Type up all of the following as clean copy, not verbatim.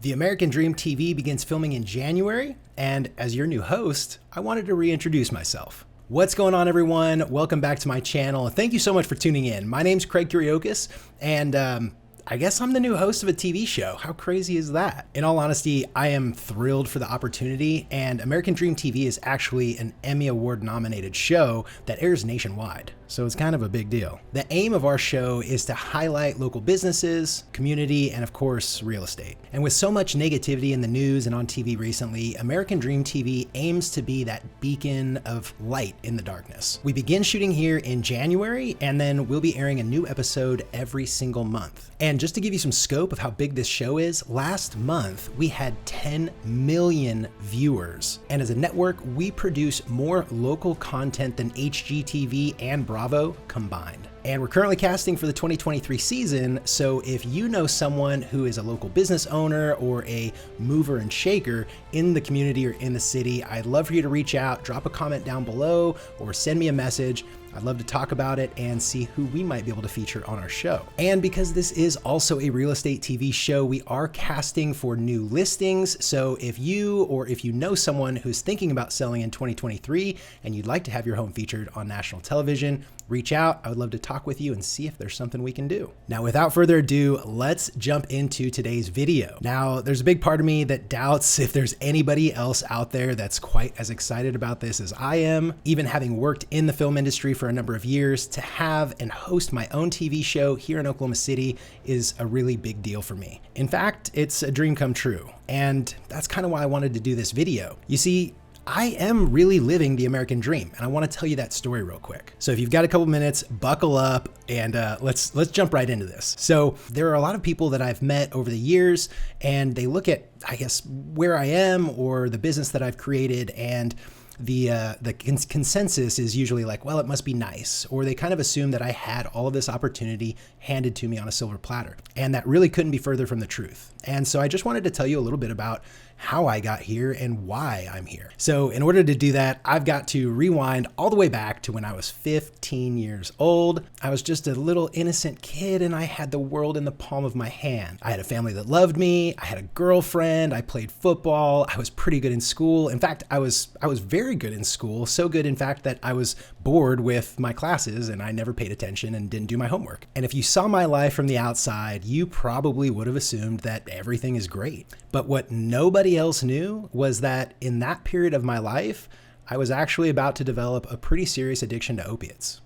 The American Dream TV begins filming in January, and as your new host, I wanted to reintroduce myself. What's going on, everyone? Welcome back to my channel. Thank you so much for tuning in. My name's Craig Kiriokos, and I guess I'm the new host of a TV show. How crazy is that? In all honesty, I am thrilled for the opportunity, and American Dream TV is actually an Emmy Award nominated show that airs nationwide. So it's kind of a big deal. The aim of our show is to highlight local businesses, community, and of course, real estate. And with so much negativity in the news and on TV recently, American Dream TV aims to be that beacon of light in the darkness. We begin shooting here in January, and then we'll be airing a new episode every single month. And just to give you some scope of how big this show is, last month we had 10 million viewers. And as a network, we produce more local content than HGTV and Bravo combined. And we're currently casting for the 2023 season, so if you know someone who is a local business owner or a mover and shaker in the community or in the city, I'd love for you to reach out, drop a comment down below, or send me a message. I'd love to talk about it and see who we might be able to feature on our show. And because this is also a real estate TV show, we are casting for new listings. So if you know someone who's thinking about selling in 2023 and you'd like to have your home featured on national television, reach out. I would love to talk with you and see if there's something we can do. Now, without further ado, let's jump into today's video. Now, there's a big part of me that doubts if there's anybody else out there that's quite as excited about this as I am. Even having worked in the film industry for a number of years, to have and host my own TV show here in Oklahoma City is a really big deal for me. In fact, it's a dream come true. And that's kind of why I wanted to do this video. You see, I am really living the American dream, and I want to tell you that story real quick. So if you've got a couple minutes, buckle up and let's jump right into this. So there are a lot of people that I've met over the years, and they look at, I guess, where I am or the business that I've created, and the consensus is usually like, well, it must be nice, or they kind of assume that I had all of this opportunity handed to me on a silver platter, and that really couldn't be further from the truth. And so I just wanted to tell you a little bit about how I got here and why I'm here. So in order to do that, I've got to rewind all the way back to when I was 15 years old. I was just a little innocent kid, and I had the world in the palm of my hand. I had a family that loved me. I had a girlfriend. I played football. I was pretty good in school. In fact, I was very good in school. So good, in fact, that I was bored with my classes and I never paid attention and didn't do my homework. And if you saw my life from the outside, you probably would have assumed that everything is great. But what nobody else knew was that in that period of my life, I was actually about to develop a pretty serious addiction to opiates.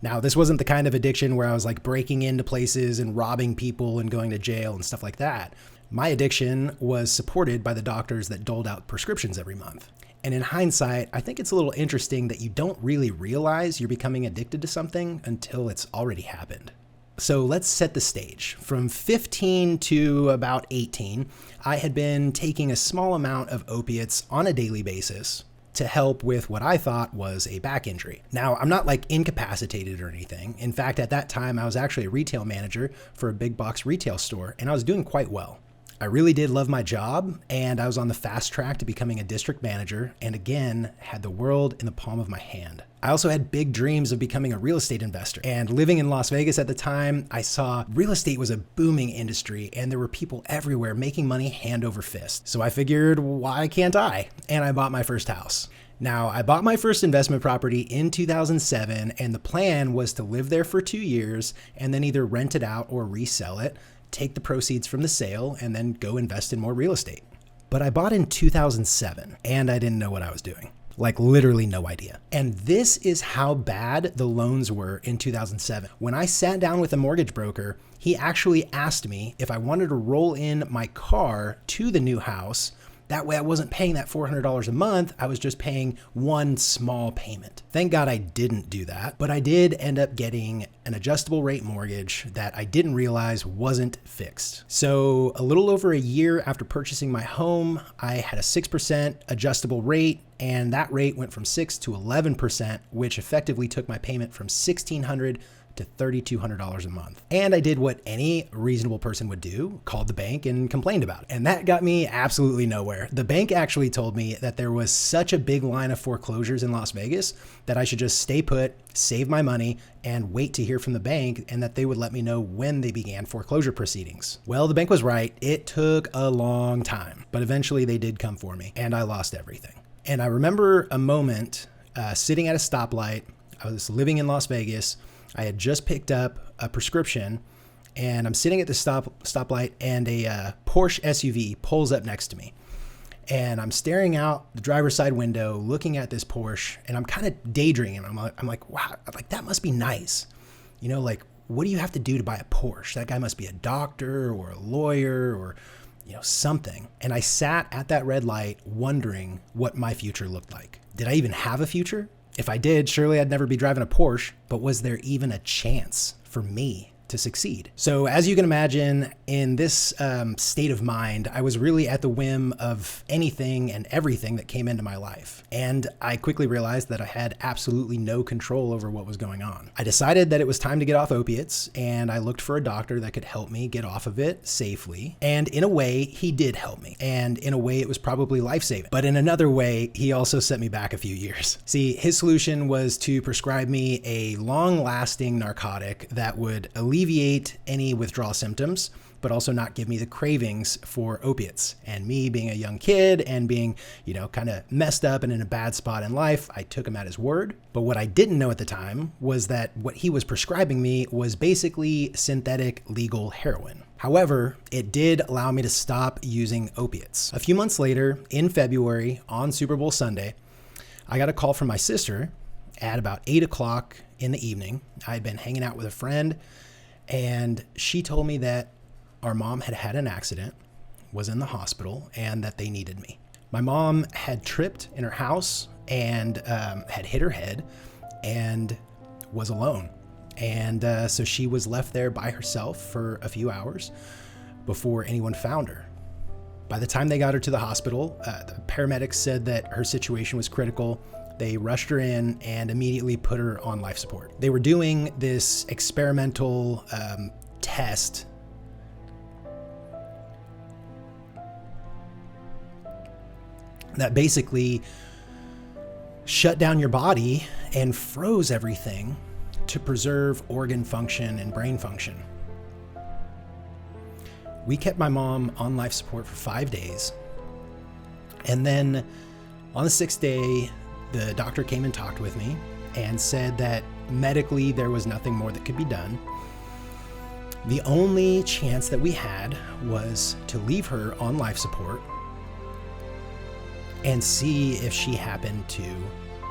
Now, this wasn't the kind of addiction where I was like breaking into places and robbing people and going to jail and stuff like that. My addiction was supported by the doctors that doled out prescriptions every month. And in hindsight, I think it's a little interesting that you don't really realize you're becoming addicted to something until it's already happened. So let's set the stage. From 15 to about 18, I had been taking a small amount of opiates on a daily basis to help with what I thought was a back injury. Now, I'm not like incapacitated or anything. In fact, at that time, I was actually a retail manager for a big box retail store, and I was doing quite well. I really did love my job, and I was on the fast track to becoming a district manager, and again, had the world in the palm of my hand. I also had big dreams of becoming a real estate investor, and living in Las Vegas at the time, I saw real estate was a booming industry, and there were people everywhere making money hand over fist. So I figured, why can't I? And I bought my first house. Now, I bought my first investment property in 2007, and the plan was to live there for 2 years and then either rent it out or resell it, take the proceeds from the sale, and then go invest in more real estate. But I bought in 2007, and I didn't know what I was doing. Like literally no idea. And this is how bad the loans were in 2007. When I sat down with a mortgage broker, he actually asked me if I wanted to roll in my car to the new house. That way I wasn't paying that $400 a month, I was just paying one small payment. Thank God I didn't do that, but I did end up getting an adjustable rate mortgage that I didn't realize wasn't fixed. So a little over a year after purchasing my home, I had a 6% adjustable rate, and that rate went from 6 to 11%, which effectively took my payment from $1,600 to $3,200 a month. And I did what any reasonable person would do, called the bank and complained about it. And that got me absolutely nowhere. The bank actually told me that there was such a big line of foreclosures in Las Vegas that I should just stay put, save my money, and wait to hear from the bank, and that they would let me know when they began foreclosure proceedings. Well, the bank was right. It took a long time, but eventually they did come for me, and I lost everything. And I remember a moment sitting at a stoplight. I was living in Las Vegas. I had just picked up a prescription, and I'm sitting at the stoplight, and a Porsche SUV pulls up next to me. And I'm staring out the driver's side window, looking at this Porsche, and I'm kind of daydreaming. I'm like, wow, like that must be nice. You know, like, what do you have to do to buy a Porsche? That guy must be a doctor or a lawyer or, you know, something. And I sat at that red light wondering what my future looked like. Did I even have a future? If I did, surely I'd never be driving a Porsche, but was there even a chance for me to succeed? So as you can imagine, in this state of mind, I was really at the whim of anything and everything that came into my life. And I quickly realized that I had absolutely no control over what was going on. I decided that it was time to get off opiates, and I looked for a doctor that could help me get off of it safely. And in a way, he did help me. And in a way, it was probably life-saving. But in another way, he also set me back a few years. See, his solution was to prescribe me a long-lasting narcotic that would alleviate any withdrawal symptoms, but also not give me the cravings for opiates. And me being a young kid and being, you know, kind of messed up and in a bad spot in life, I took him at his word. But what I didn't know at the time was that what he was prescribing me was basically synthetic legal heroin. However, it did allow me to stop using opiates. A few months later, in February, on Super Bowl Sunday, I got a call from my sister at about 8 o'clock in the evening. I had been hanging out with a friend, and she told me that our mom had had an accident, was in the hospital, and that they needed me. My mom had tripped in her house and had hit her head and was alone. And so she was left there by herself for a few hours before anyone found her. By the time they got her to the hospital, the paramedics said that her situation was critical. They rushed her in and immediately put her on life support. They were doing this experimental test that basically shut down your body and froze everything to preserve organ function and brain function. We kept my mom on life support for 5 days. And then on the 6th day, the doctor came and talked with me and said that medically there was nothing more that could be done. The only chance that we had was to leave her on life support and see if she happened to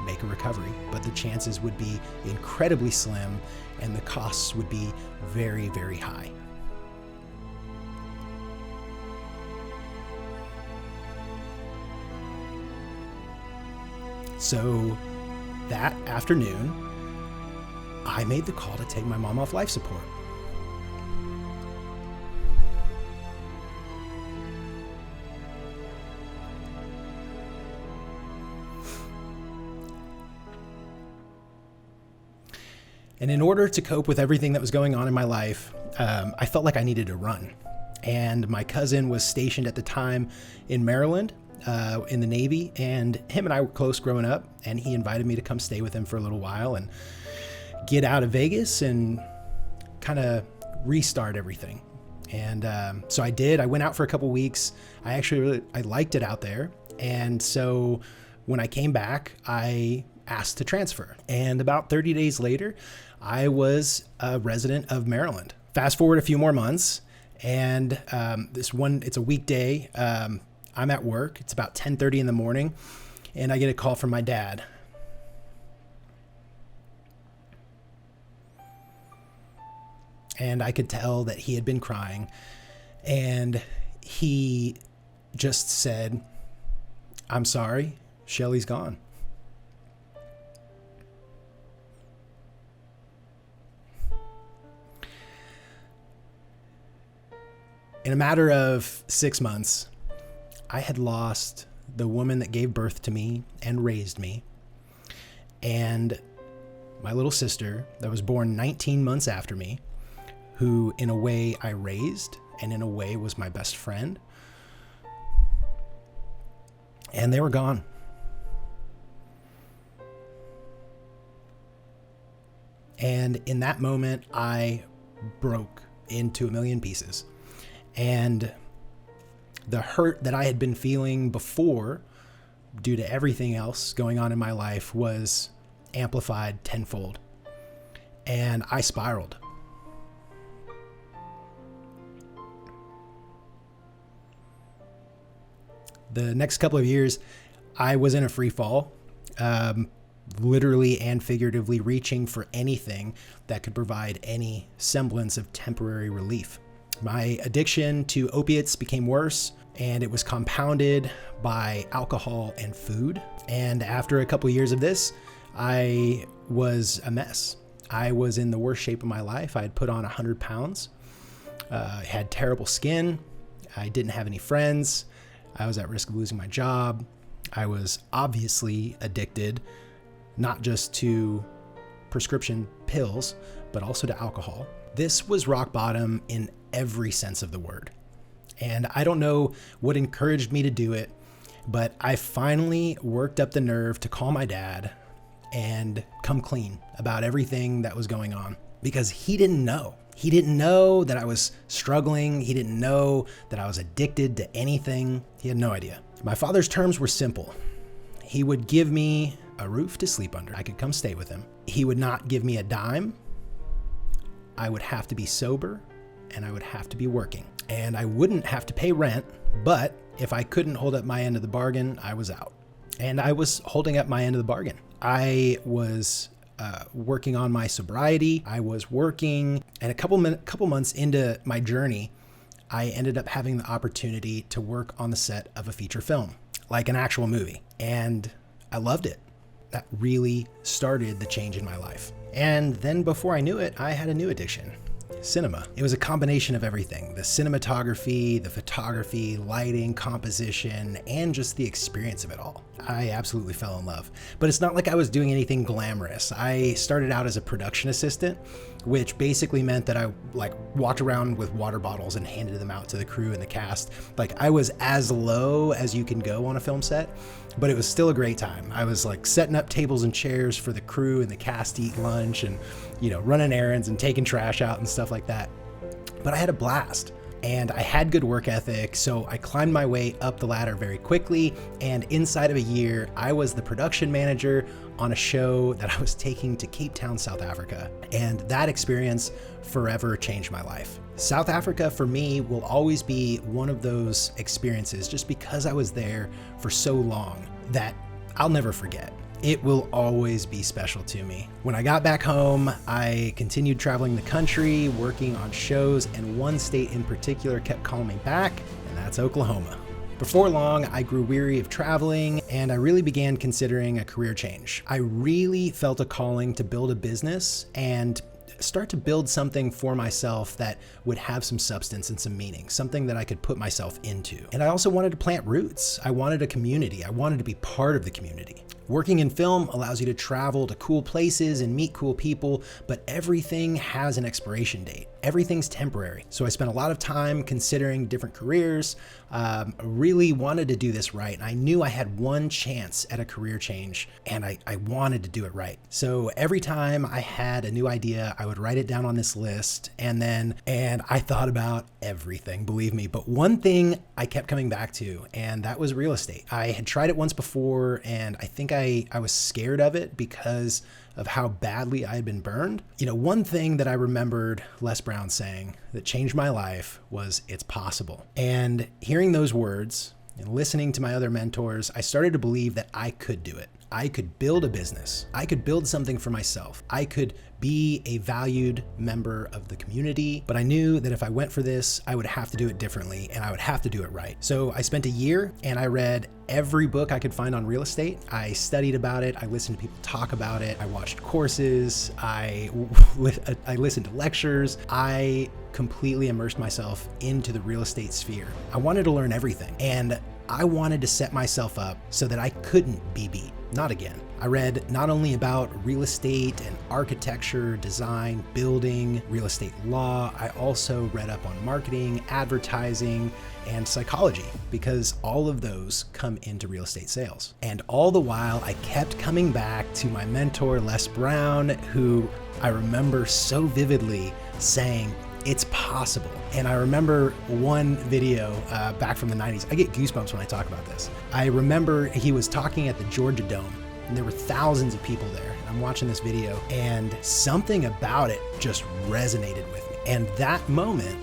make a recovery. But the chances would be incredibly slim and the costs would be very, very high. So that afternoon, I made the call to take my mom off life support. And in order to cope with everything that was going on in my life, I felt like I needed to run. And my cousin was stationed at the time in Maryland, in the Navy, and him and I were close growing up, and he invited me to come stay with him for a little while and get out of Vegas and kind of restart everything. And so I did. I went out for a couple weeks. I liked it out there. And so when I came back, I asked to transfer. And about 30 days later, I was a resident of Maryland. Fast forward a few more months, and it's a weekday. I'm at work. It's about 10:30 in the morning, and I get a call from my dad. And I could tell that he had been crying, and he just said, "I'm sorry, Shelly's gone." In a matter of 6 months, I had lost the woman that gave birth to me and raised me. And my little sister that was born 19 months after me, who in a way I raised and in a way was my best friend. And they were gone. And in that moment, I broke into a million pieces. And the hurt that I had been feeling before, due to everything else going on in my life, was amplified tenfold. And I spiraled. The next couple of years, I was in a free fall, literally and figuratively reaching for anything that could provide any semblance of temporary relief. My addiction to opiates became worse, and it was compounded by alcohol and food. And after a couple of years of this, I was a mess. I was in the worst shape of my life. I had put on 100 pounds, had terrible skin. I didn't have any friends. I was at risk of losing my job. I was obviously addicted, not just to prescription pills, but also to alcohol. This was rock bottom in every sense of the word. And I don't know what encouraged me to do it, but I finally worked up the nerve to call my dad and come clean about everything that was going on, because he didn't know. He didn't know that I was struggling. He didn't know that I was addicted to anything. He had no idea. My father's terms were simple. He would give me a roof to sleep under. I could come stay with him. He would not give me a dime. I would have to be sober, and I would have to be working. And I wouldn't have to pay rent, but if I couldn't hold up my end of the bargain, I was out. And I was holding up my end of the bargain. I was working on my sobriety. I was working, and a couple months into my journey, I ended up having the opportunity to work on the set of a feature film, like an actual movie. And I loved it. That really started the change in my life. And then before I knew it, I had a new addiction. Cinema. It was a combination of everything: the cinematography, the photography, lighting, composition, and just the experience of it all. I absolutely fell in love. But it's not like I was doing anything glamorous. I started out as a production assistant, which basically meant that I walked around with water bottles and handed them out to the crew and the cast. I was as low as you can go on a film set, but it was still a great time. I was setting up tables and chairs for the crew and the cast to eat lunch, and running errands and taking trash out and stuff like that. But I had a blast, and I had good work ethic, so I climbed my way up the ladder very quickly, and inside of a year, I was the production manager on a show that I was taking to Cape Town, South Africa. And that experience forever changed my life. South Africa, for me, will always be one of those experiences, just because I was there for so long, that I'll never forget. It will always be special to me. When I got back home, I continued traveling the country, working on shows, and one state in particular kept calling me back, and that's Oklahoma. Before long, I grew weary of traveling, and I really began considering a career change. I really felt a calling to build a business and start to build something for myself that would have some substance and some meaning, something that I could put myself into. And I also wanted to plant roots. I wanted a community. I wanted to be part of the community. Working in film allows you to travel to cool places and meet cool people, but everything has an expiration date. Everything's temporary. So I spent a lot of time considering different careers. Really wanted to do this right. And I knew I had one chance at a career change, and I wanted to do it right. So every time I had a new idea, I would write it down on this list, and I thought about everything, believe me. But one thing I kept coming back to, and that was real estate. I had tried it once before, and I think I was scared of it because of how badly I had been burned. One thing that I remembered Les Brown saying that changed my life was, "It's possible." And hearing those words and listening to my other mentors, I started to believe that I could do it. I could build a business. I could build something for myself. I could be a valued member of the community, but I knew that if I went for this, I would have to do it differently, and I would have to do it right. So I spent a year, and I read every book I could find on real estate. I studied about it. I listened to people talk about it. I watched courses. I listened to lectures. I completely immersed myself into the real estate sphere. I wanted to learn everything, and I wanted to set myself up so that I couldn't be beat. not again. I read not only about real estate and architecture, design, building, real estate law, I also read up on marketing, advertising, and psychology, because all of those come into real estate sales. And all the while, I kept coming back to my mentor, Les Brown, who I remember so vividly saying, it's possible. And I remember one video back from the 90s. I get goosebumps when I talk about this. I remember he was talking at the Georgia Dome, and there were thousands of people there. I'm watching this video, and something about it just resonated with me. And that moment,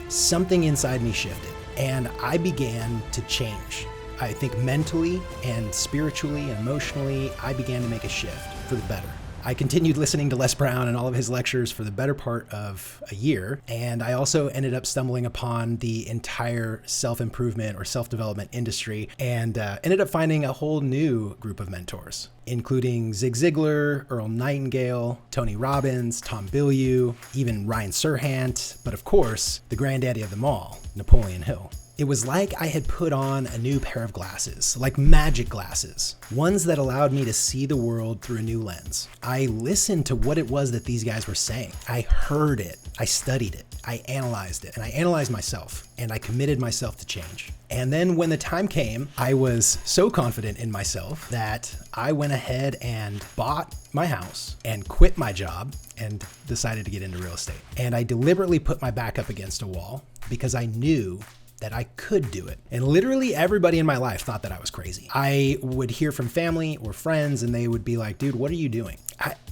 something inside me shifted, and I began to change. I think mentally and spiritually and emotionally, I began to make a shift for the better. I continued listening to Les Brown and all of his lectures for the better part of a year. And I also ended up stumbling upon the entire self-improvement or self-development industry, and ended up finding a whole new group of mentors, including Zig Ziglar, Earl Nightingale, Tony Robbins, Tom Bilyeu, even Ryan Serhant, but of course, the granddaddy of them all, Napoleon Hill. It was like I had put on a new pair of glasses, like magic glasses, ones that allowed me to see the world through a new lens. I listened to what it was that these guys were saying. I heard it, I studied it, I analyzed it, and I analyzed myself, and I committed myself to change. And then when the time came, I was so confident in myself that I went ahead and bought my house and quit my job and decided to get into real estate. And I deliberately put my back up against a wall because I knew that I could do it. And literally everybody in my life thought that I was crazy. I would hear from family or friends, and they would be like, dude, what are you doing?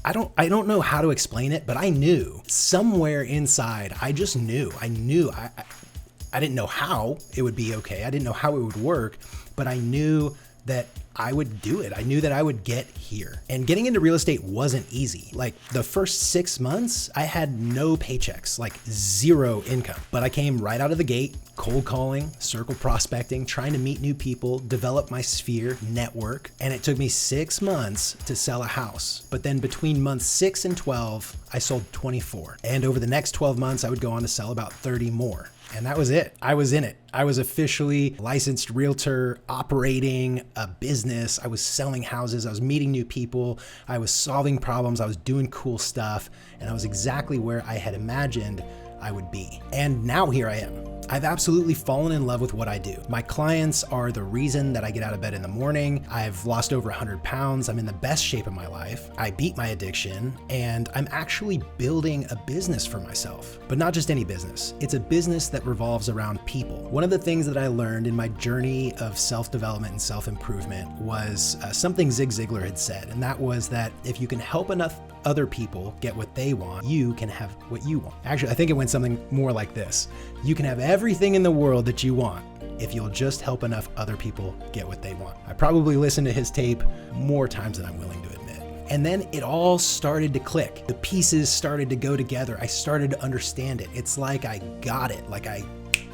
I don't know how to explain it, but I knew somewhere inside, I just knew. I didn't know how it would be okay. I didn't know how it would work, but I knew that I would do it. I knew that I would get here. And getting into real estate wasn't easy. Like the first 6 months, I had no paychecks, like zero income. But I came right out of the gate, cold calling, circle prospecting, trying to meet new people, develop my sphere, network. And it took me 6 months to sell a house. But then between months 6 and 12, I sold 24. And over the next 12 months, I would go on to sell about 30 more. And that was it. I was in it. I was officially a licensed realtor, operating a business. I was selling houses. I was meeting new people. I was solving problems. I was doing cool stuff. And I was exactly where I had imagined I would be. And now here I am. I've absolutely fallen in love with what I do. My clients are the reason that I get out of bed in the morning. I've lost over 100 pounds. I'm in the best shape of my life. I beat my addiction, and I'm actually building a business for myself. But not just any business. It's a business that revolves around people. One of the things that I learned in my journey of self-development and self-improvement was something Zig Ziglar had said, and that was that if you can help enough other people get what they want, you can have what you want. Actually, I think it went something more like this. You can have everything in the world that you want if you'll just help enough other people get what they want. I probably listened to his tape more times than I'm willing to admit. And then it all started to click. The pieces started to go together. I started to understand it. It's like I got it.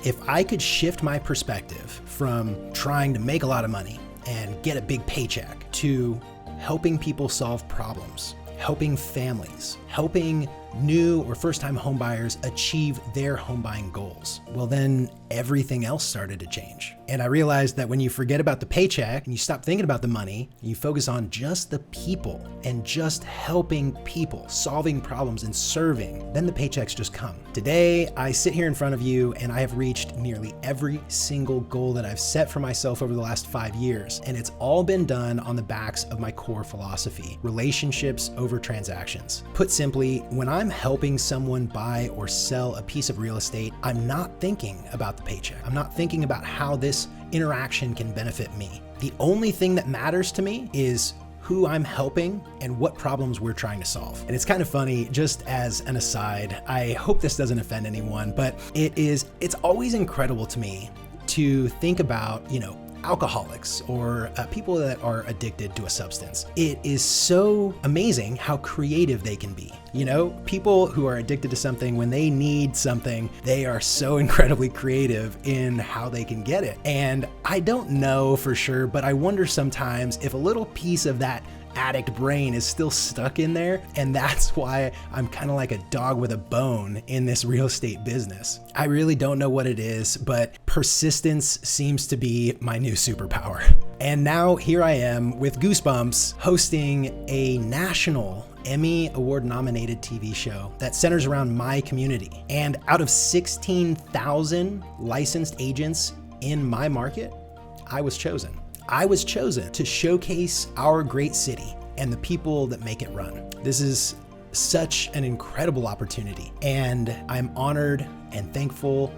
If I could shift my perspective from trying to make a lot of money and get a big paycheck to helping people solve problems, helping families, helping new or first-time homebuyers achieve their home buying goals, well, then everything else started to change. And I realized that when you forget about the paycheck and you stop thinking about the money, and you focus on just the people and just helping people, solving problems and serving, then the paychecks just come. Today, I sit here in front of you and I have reached nearly every single goal that I've set for myself over the last 5 years. And it's all been done on the backs of my core philosophy, relationships over transactions. Put simply, when I'm helping someone buy or sell a piece of real estate, I'm not thinking about the paycheck. I'm not thinking about how this interaction can benefit me. The only thing that matters to me is who I'm helping and what problems we're trying to solve. And it's kind of funny, just as an aside, I hope this doesn't offend anyone, but it's always incredible to me to think about, alcoholics or people that are addicted to a substance. It is so amazing how creative they can be. People who are addicted to something, when they need something, they are so incredibly creative in how they can get it. And I don't know for sure, but I wonder sometimes if a little piece of that addict brain is still stuck in there, and that's why I'm kind of like a dog with a bone in this real estate business. I really don't know what it is, but persistence seems to be my new superpower. And now here I am with Goosebumps hosting a national Emmy Award nominated TV show that centers around my community. And out of 16,000 licensed agents in my market, I was chosen. I was chosen to showcase our great city and the people that make it run. This is such an incredible opportunity, and I'm honored and thankful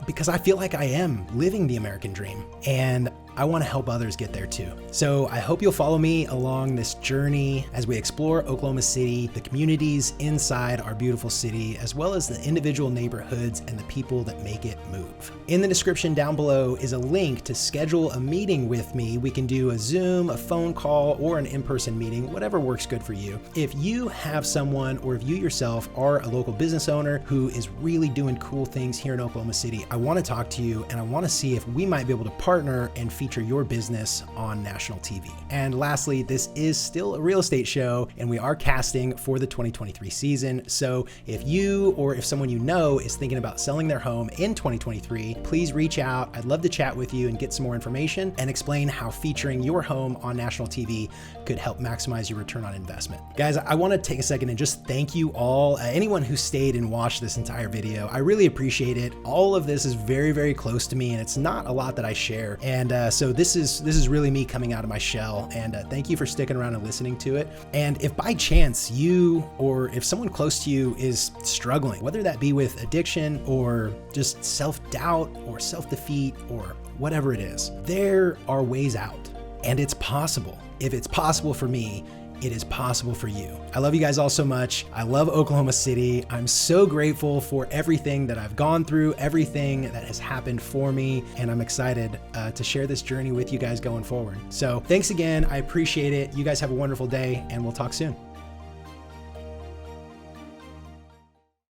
because I feel like I am living the American dream, and I want to help others get there too. So I hope you'll follow me along this journey as we explore Oklahoma City, the communities inside our beautiful city, as well as the individual neighborhoods and the people that make it move. In the description down below is a link to schedule a meeting with me. We can do a Zoom, a phone call, or an in-person meeting, whatever works good for you. If you have someone, or if you yourself are a local business owner who is really doing cool things here in Oklahoma City, I want to talk to you and I want to see if we might be able to partner and feature your business on national TV. And lastly, this is still a real estate show and we are casting for the 2023 season. So if you or if someone you know is thinking about selling their home in 2023, please reach out. I'd love to chat with you and get some more information and explain how featuring your home on national TV could help maximize your return on investment. Guys, I want to take a second and just thank you all, anyone who stayed and watched this entire video. I really appreciate it. All of this is very, very close to me and it's not a lot that I share. And so this is really me coming out of my shell, and thank you for sticking around and listening to it. And if by chance you or if someone close to you is struggling, whether that be with addiction or just self-doubt or self-defeat or whatever it is, there are ways out, and it's possible. If it's possible for me, it is possible for you. I love you guys all so much. I love Oklahoma City. I'm so grateful for everything that I've gone through, everything that has happened for me, and I'm excited to share this journey with you guys going forward. So thanks again. I appreciate it. You guys have a wonderful day, and we'll talk soon.